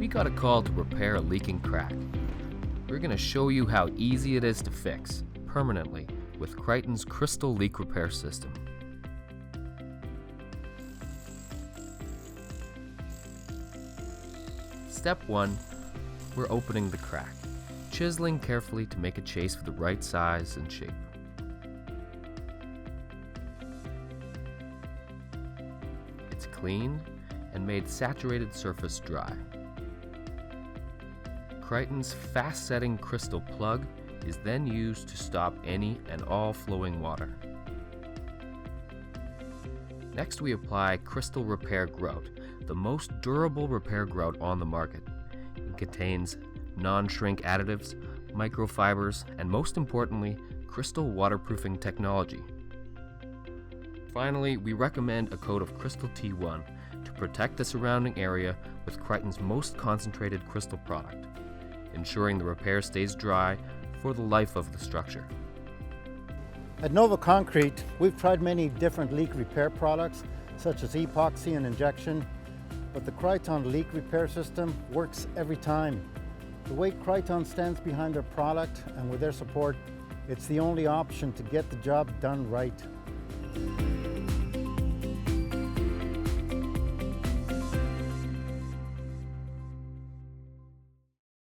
We got a call to repair a leaking crack. We're going to show you how easy it is to fix, permanently, with Kryton's Crystal Leak Repair System. Step 1. We're opening the crack, chiseling carefully to make a chase for the right size and shape. It's cleaned and made saturated surface dry. Kryton's fast-setting crystal plug is then used to stop any and all flowing water. Next, we apply Crystal Repair Grout, the most durable repair grout on the market. It contains non-shrink additives, microfibers, and most importantly, crystal waterproofing technology. Finally, we recommend a coat of Crystal T1 to protect the surrounding area with Kryton's most concentrated crystal product, ensuring the repair stays dry for the life of the structure. At Nova Concrete, we've tried many different leak repair products, such as epoxy and injection, but the Kryton leak repair system works every time. The way Kryton stands behind their product and with their support, it's the only option to get the job done right.